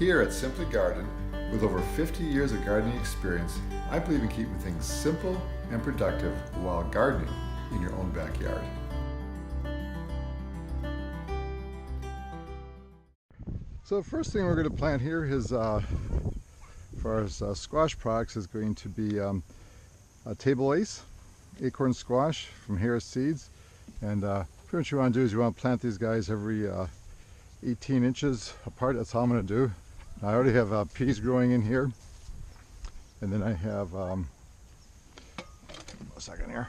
Here at Simply Garden, with over 50 years of gardening experience, I believe in keeping things simple and productive while gardening in your own backyard. So the first thing we're going to plant here is, for our squash products, is going to be a table ace, acorn squash from Harris Seeds. And pretty much what you want to do is you want to plant these guys every 18 inches apart. That's all I'm going to do. I already have peas growing in here, and then I have a second here,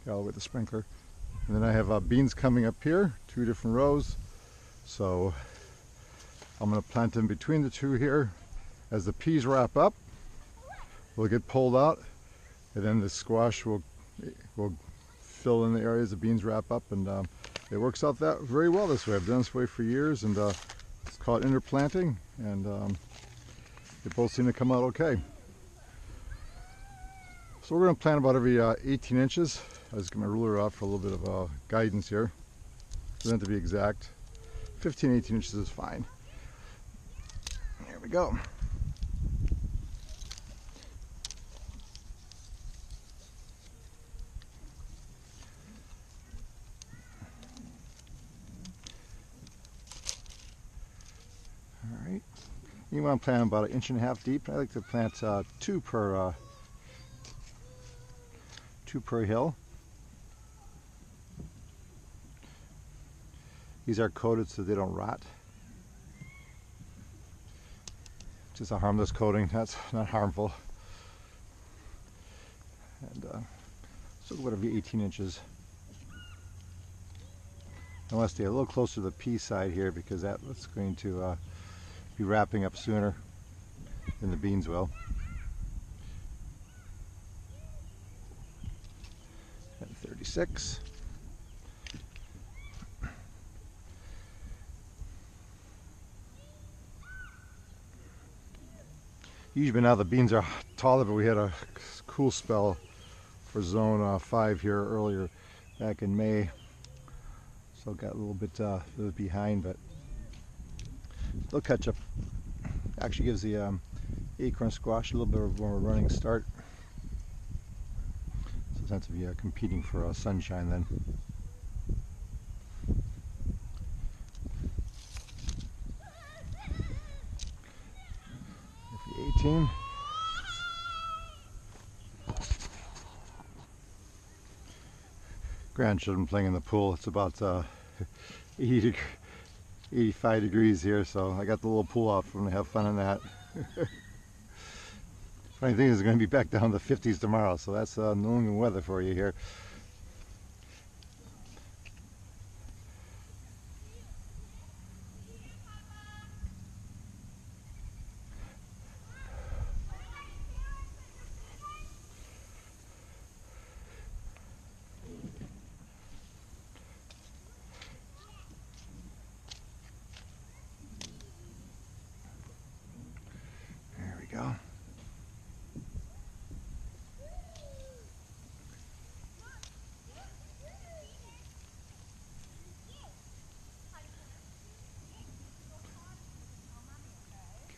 got all the way with the sprinkler, and then I have beans coming up here, 2 different rows. So I'm going to plant them between the two here. As the peas wrap up, they'll get pulled out, and then the squash will fill in the areas the beans wrap up, and it works out that very well this way. I've done this way for years, and it's called interplanting, and they both seem to come out okay. So we're going to plant about every 18 inches. I just get my ruler out for a little bit of guidance here. It doesn't have to be exact. 15-18 inches is fine. There we go. Alright, you want to plant them about 1.5 inches deep. I like to plant two per hill. These are coated so they don't rot. Just a harmless coating, that's not harmful. And so whatever, 18 inches. I want to stay a little closer to the pea side here because that's going to be wrapping up sooner than the beans will. At 36. Usually now the beans are taller, but we had a cool spell for zone 5 here earlier back in May. So got a little bit behind, but they'll catch up. Actually gives the acorn squash a little bit of more running start. So it's not to be competing for sunshine then. 18. Grandchildren playing in the pool. It's about 85 degrees here, so I got the little pool out for them to have fun in that. Funny thing is, it's going to be back down to the 50s tomorrow, so that's New England weather for you here. Go.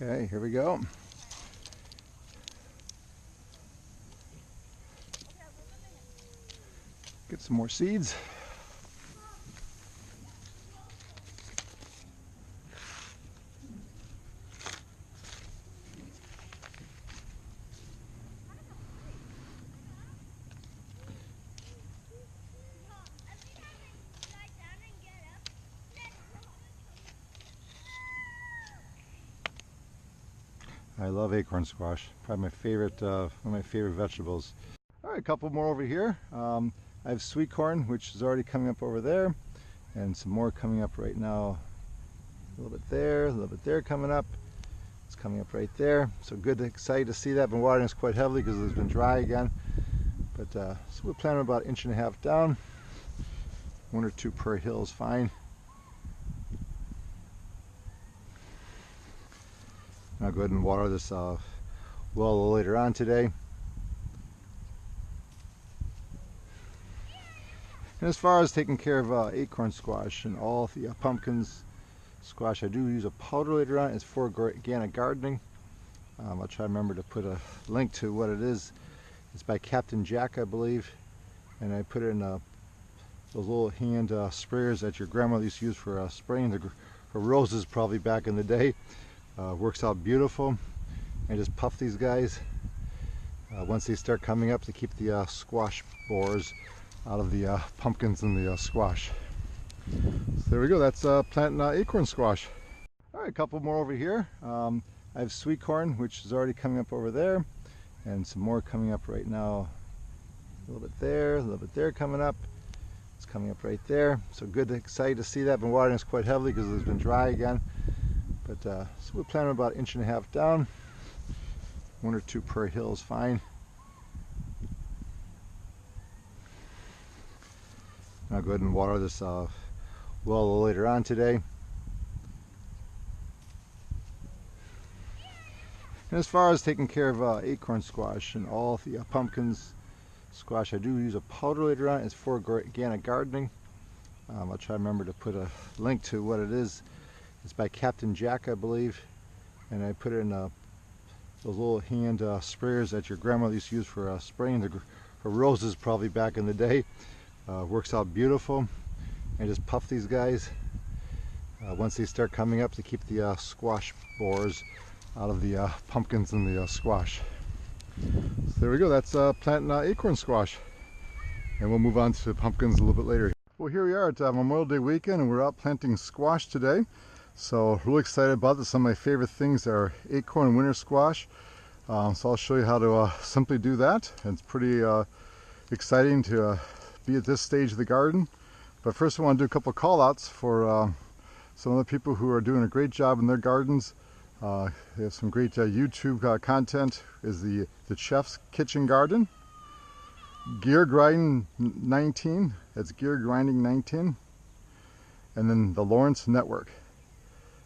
Okay, here we go. Get some more seeds. I love acorn squash. Probably my favorite, one of my favorite vegetables. All right, a couple more over here. I have sweet corn, which is already coming up over there, and some more coming up right now. A little bit there, a little bit there coming up. It's coming up right there. So good, excited to see that. I've been watering this quite heavily because it's been dry again. But so we're planting about 1.5 inches down. 1 or 2 per hill is fine. I'll go ahead and water this well a little later on today. And as far as taking care of acorn squash and all the pumpkins, squash. I do use a powder later on. It's for organic gardening. I'll try to remember to put a link to what it is. It's by Captain Jack, I believe, and I put it in those little hand sprayers that your grandmother used to use for spraying her roses probably back in the day. Works out beautiful. I just puff these guys once they start coming up to keep the squash borers out of the pumpkins and the squash. So there we go, that's planting acorn squash. All right, a couple more over here. I have sweet corn, which is already coming up over there, and some more coming up right now. A little bit there, a little bit there coming up. It's coming up right there. So good, excited to see that. I've been watering this quite heavily because it's been dry again. But so we're planting about 1.5 inches down. 1 or 2 per hill is fine. I'll go ahead and water this well a little later on today. And as far as taking care of acorn squash and all the pumpkins, squash, I do use a powder later on. It's for organic gardening. I'll try to remember to put a link to what it is. It's by Captain Jack, I believe, and I put it in those little hand sprayers that your grandmother used to use for spraying her roses probably back in the day. Works out beautiful. I just puff these guys once they start coming up to keep the squash borers out of the pumpkins and the squash. So there we go, that's planting acorn squash. And we'll move on to pumpkins a little bit later. Well, here we are at Memorial Day weekend, and we're out planting squash today. So really excited about this. Some of my favorite things are acorn and winter squash. So I'll show you how to simply do that. And it's pretty exciting to be at this stage of the garden. But first I want to do a couple of call outs for some of the people who are doing a great job in their gardens. They have some great YouTube content. Is the Chef's Kitchen Garden, Gear Grinding 19, that's Gear Grinding 19, and then the Lawrence Network.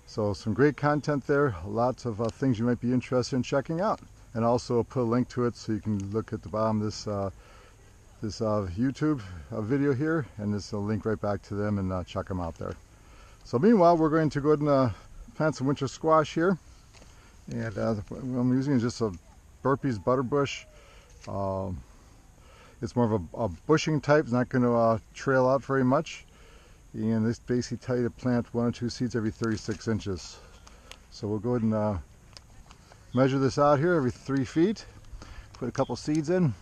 So some great content there, lots of things you might be interested in checking out. And also I'll put a link to it so you can look at the bottom of this YouTube video here, and there's a link right back to them, and check them out there. So meanwhile, we're going to go ahead and plant some winter squash here. And what I'm using is just a Burpee's butter bush. It's more of a bushing type. It's not going to trail out very much. And this basically tell you to plant 1 or 2 seeds every 36 inches. So we'll go ahead and measure this out here every 3 feet. Put a couple seeds in.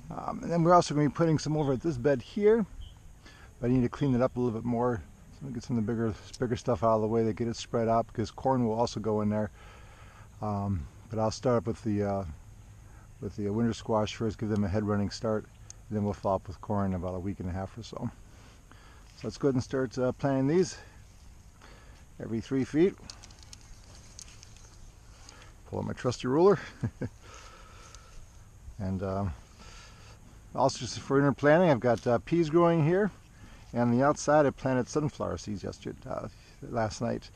And then we're also going to be putting some over at this bed here. But I need to clean it up a little bit more. So get some of the bigger stuff out of the way to get it spread out, because corn will also go in there. But I'll start up with the winter squash first, give them a head running start, and then we'll follow up with corn in about 1.5 weeks or so. So let's go ahead and start planting these every 3 feet. Pull out my trusty ruler. And also just for interplanting, I've got peas growing here. And on the outside, I planted sunflower seeds last night.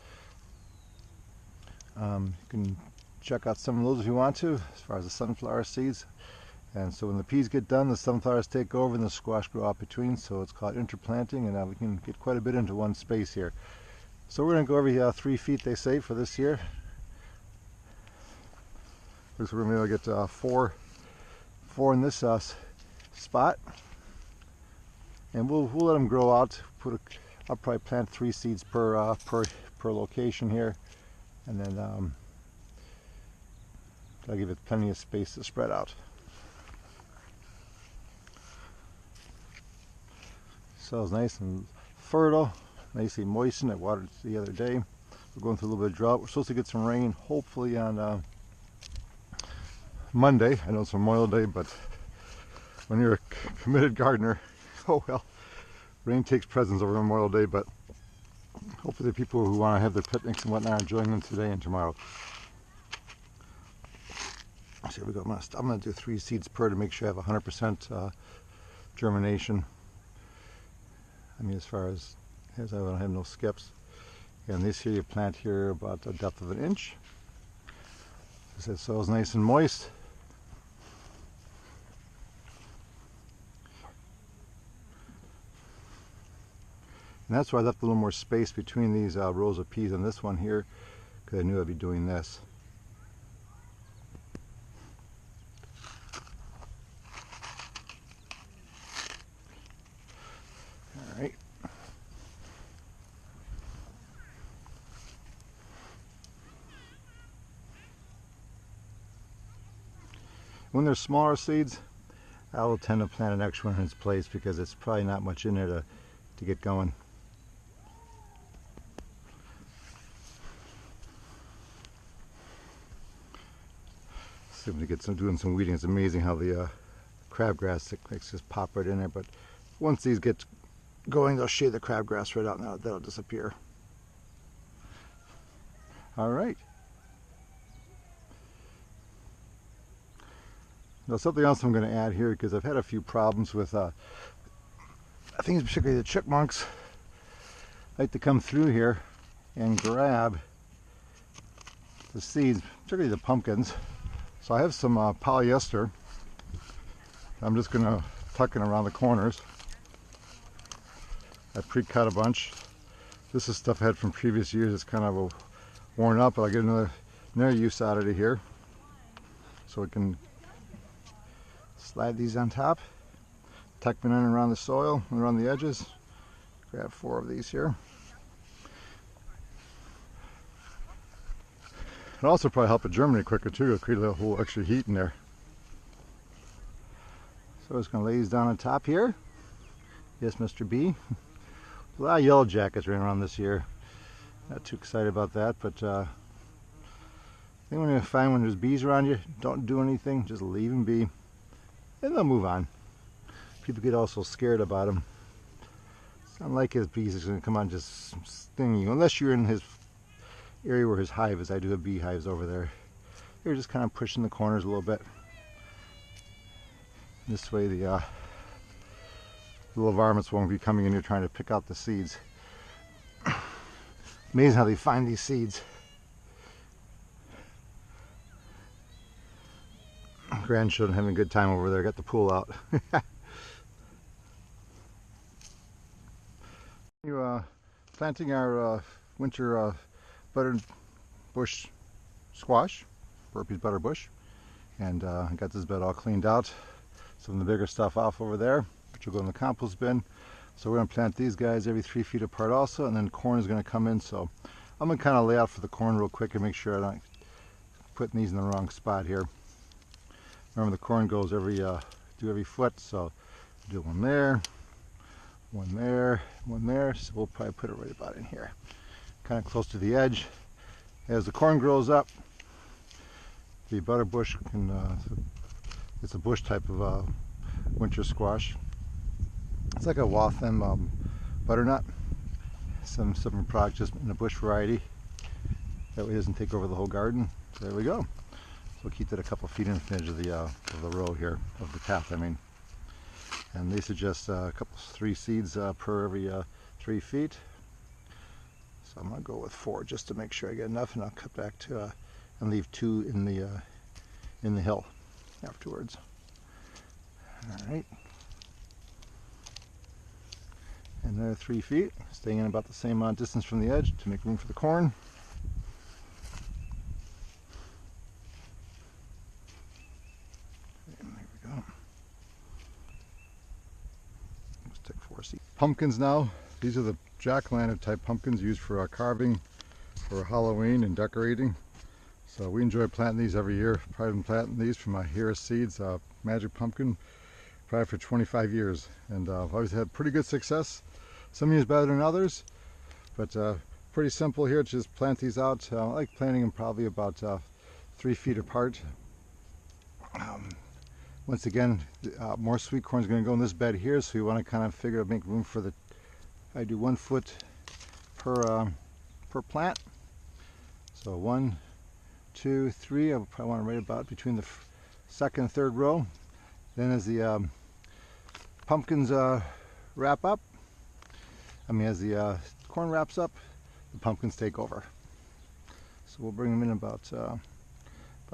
You can check out some of those if you want to, as far as the sunflower seeds. And so when the peas get done, the sunflowers take over and the squash grow out between. So it's called interplanting, and we can get quite a bit into one space here. So we're going to go every 3 feet, they say, for this year. Looks like we're going to get four in this spot. And we'll let them grow out. I'll probably plant 3 seeds per location here, and then that'll give it plenty of space to spread out. So it's nice and fertile, nicely moistened. I watered it the other day. We're going through a little bit of drought. We're supposed to get some rain, hopefully on Monday. I know it's Memorial Day, but when you're a committed gardener, oh well, rain takes precedence over Memorial Day, but hopefully the people who want to have their picnics and whatnot are enjoying them today and tomorrow. So here we go. I'm going to do 3 seeds per to make sure I have 100% germination. I mean, as far as I don't have no skips. And this here you plant here about a depth of 1 inch. The soil's nice and moist. And that's why I left a little more space between these rows of peas and this one here, because I knew I'd be doing this. All right. When they're smaller seeds, I will tend to plant an extra one in its place because it's probably not much in there to get going. So to get doing some weeding, it's amazing how the crabgrass makes just pop right in there. But once these get going, they'll shade the crabgrass right out, and that'll disappear. All right. Now something else I'm going to add here, because I've had a few problems with, I think particularly the chipmunks like to come through here and grab the seeds, particularly the pumpkins. So I have some polyester. I'm just going to tuck it around the corners. I pre-cut a bunch. This is stuff I had from previous years. It's kind of worn up, but I'll get another use out of it here. So we can slide these on top, tuck them in around the soil and around the edges. Grab 4 of these here. It'll also probably help it germinate quicker too. It'll create a little whole extra heat in there. So I'm just going to lay these down on top here. Yes, Mr. B. A lot of yellow jackets running around this year. Not too excited about that, but I think when you find when there's bees around you, don't do anything. Just leave them be, and they'll move on. People get also scared about them. It's not like his bees is going to come on and just sting you, unless you're in his area where his hive is. I do have beehives over there. You're just kind of pushing the corners a little bit. This way the little varmints won't be coming in here trying to pick out the seeds. Amazing how they find these seeds. Grandchildren having a good time over there. Got the pool out. Planting our winter butter bush squash, Burpee's butter bush, and I got this bed all cleaned out. Some of the bigger stuff off over there, which will go in the compost bin. So we're going to plant these guys every 3 feet apart also, and then corn is going to come in. So I'm going to kind of lay out for the corn real quick and make sure I'm not putting these in the wrong spot here. Remember, the corn goes every foot, so do one there, one there, one there. So we'll probably put it right about in here, kind of close to the edge. As the corn grows up, the butter bush can, it's a bush type of winter squash. It's like a Waltham butternut, some product just in a bush variety. That way it doesn't take over the whole garden. So there we go. So we'll keep that a couple feet in the edge of the row here, of the path I mean. And they suggest 3 seeds per every 3 feet. So I'm going to go with 4 just to make sure I get enough, and I'll cut back to and leave 2 in the hill afterwards. All right. And there 3 feet, staying in about the same distance from the edge to make room for the corn. And there we go. Let's take 4 seeds. Pumpkins now. These are the jack-o'-lantern type pumpkins used for carving for Halloween and decorating. So we enjoy planting these every year. Probably been planting these from my Harris Seeds magic pumpkin probably for 25 years, and I've always had pretty good success. Some years better than others, but pretty simple here. Just plant these out. I like planting them probably about 3 feet apart. Once again, more sweet corn is going to go in this bed here, so you want to kind of figure out, make room for the. I do 1 foot per plant. So 1, 2, 3. I probably want to right about between the second and third row. Then as the pumpkins wrap up, as the corn wraps up, the pumpkins take over. So we'll bring them in about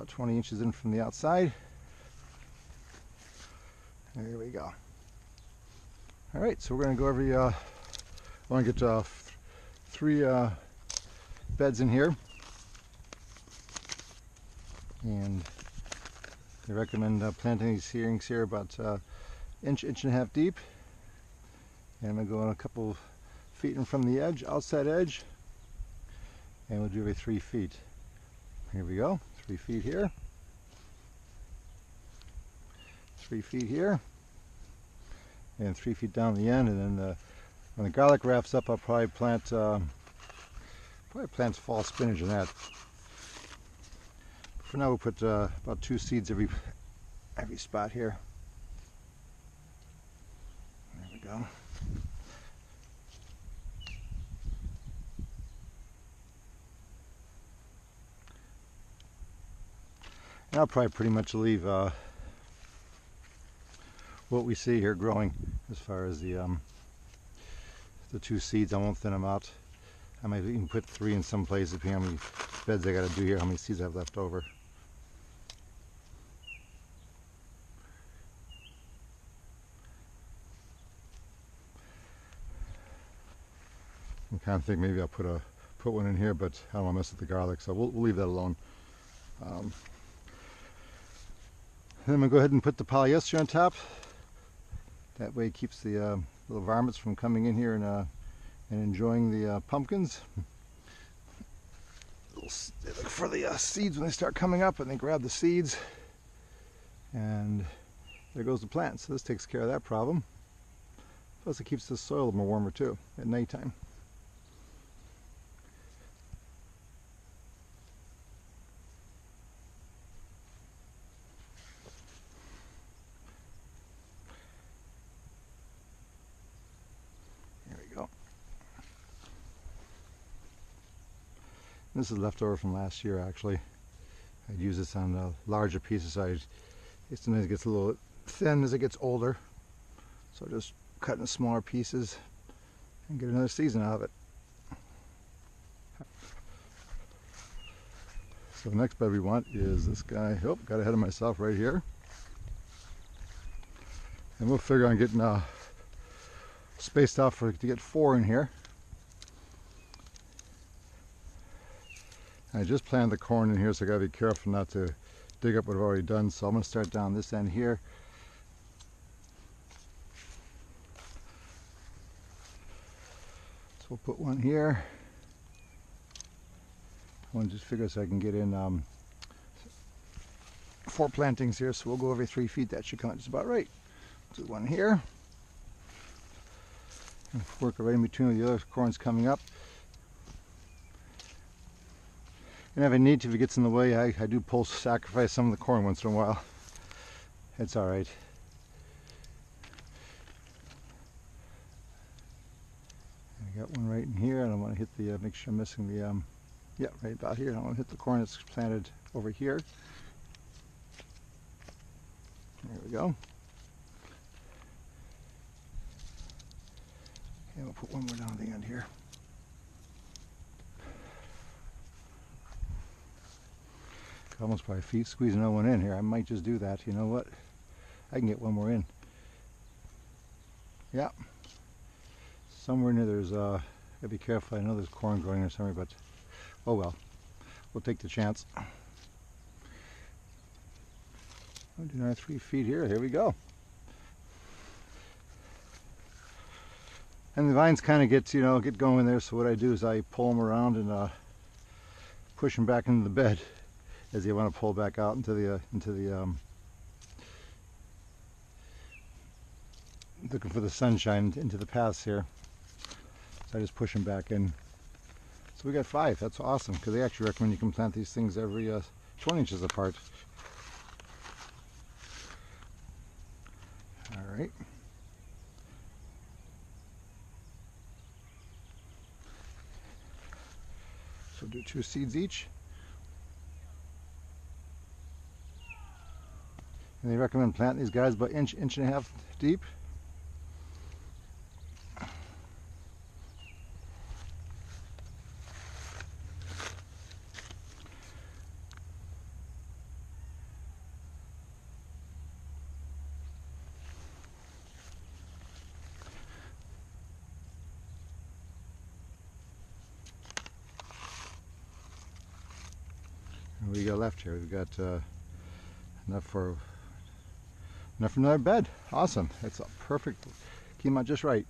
20 inches in from the outside. There we go. All right, so we're going to go I want to get 3 beds in here, and they recommend planting these seedlings here about inch and a half deep. And I'm going to go on a couple feet in from the edge, outside edge, and we'll do every 3 feet. Here we go, 3 feet here, 3 feet here, and 3 feet down the end. And then when the garlic wraps up, I'll probably plant fall spinach in that. For now, we'll put about 2 seeds every spot here. There we go. And I'll probably pretty much leave what we see here growing as far as the 2 seeds. I won't thin them out. I might even put 3 in some places, depending on how many beds I got to do here, how many seeds I have left over. I'm kind of thinking maybe I'll put one in here, but I don't want to mess with the garlic, so we'll leave that alone. Then I'm going to go ahead and put the polyester on top. That way it keeps the little varmints from coming in here and enjoying the pumpkins. They look for the seeds when they start coming up, and they grab the seeds, and there goes the plant. So this takes care of that problem. Plus it keeps the soil a little more warmer too at nighttime. This is leftover from last year, actually. I'd use this on larger pieces. Sometimes it gets a little thin as it gets older, so I just cut into smaller pieces and get another season out of it. So the next bed we want is this guy. Oh, got ahead of myself right here. And we'll figure on getting spaced out to get 4 in here. I just planted the corn in here, so I gotta be careful not to dig up what I've already done. So I'm gonna start down this end here. So we'll put one here. I want to just figure so I can get in 4 plantings here. So we'll go every 3 feet. That should come out just about right. Do one here. And work right in between with the other corns coming up. And if I need to, if it gets in the way, I do sacrifice some of the corn once in a while. It's all right. I got one right in here. I don't want to hit the, make sure I'm missing the, yeah, right about here. I don't want to hit the corn that's planted over here. There we go. And we'll put one more down at the end here. Almost probably squeeze another one in here. I might just do that. You know what? I can get one more in. Yeah. Somewhere in there there's, gotta be careful. I know there's corn growing there somewhere, but oh well. We'll take the chance. I'll do another 3 feet here. Here we go. And the vines kind of get going there. So what I do is I pull them around and push them back into the bed, as you want to pull back out into the looking for the sunshine into the paths here. So I just push them back in. So we got 5. That's awesome, because they actually recommend you can plant these things every 20 inches apart. All right. So do 2 seeds each. And they recommend planting these guys about inch and a half deep. What do we got left here? We've got enough for another bed. Awesome. That's a perfect. Came out just right.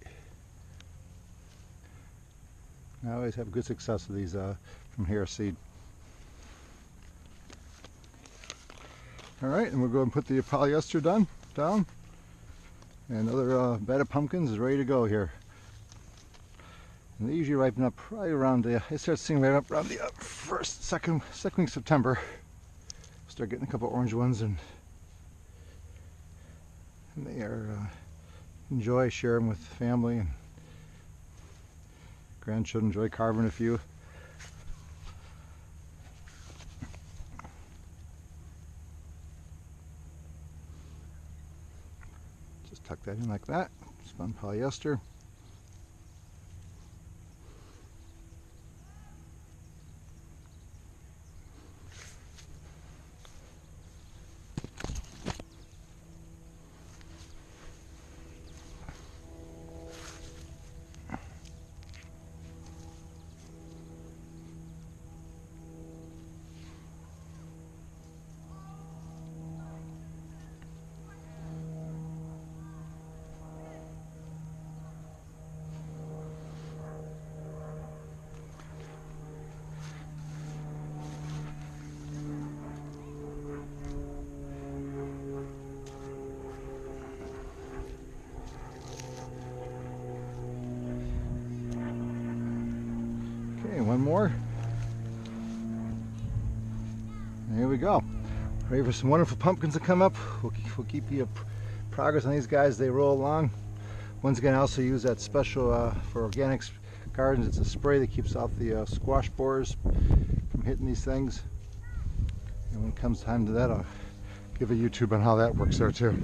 I always have good success with these from Harris Seed. All right, and we'll go and put the polyester down. And another bed of pumpkins is ready to go here. And they usually ripen up probably around the, I start seeing right up around the second week of September. Start getting a couple orange ones, and they are enjoy, share them with family and grandchildren, enjoy carving a few. Just tuck that in like that, spun polyester. Okay, one more. There we go. Ready for some wonderful pumpkins to come up. We'll keep you progress on these guys. They roll along. Once again, I also use that special for organics gardens. It's a spray that keeps out the squash borers from hitting these things. And when it comes time to that, I'll give a YouTube on how that works there too.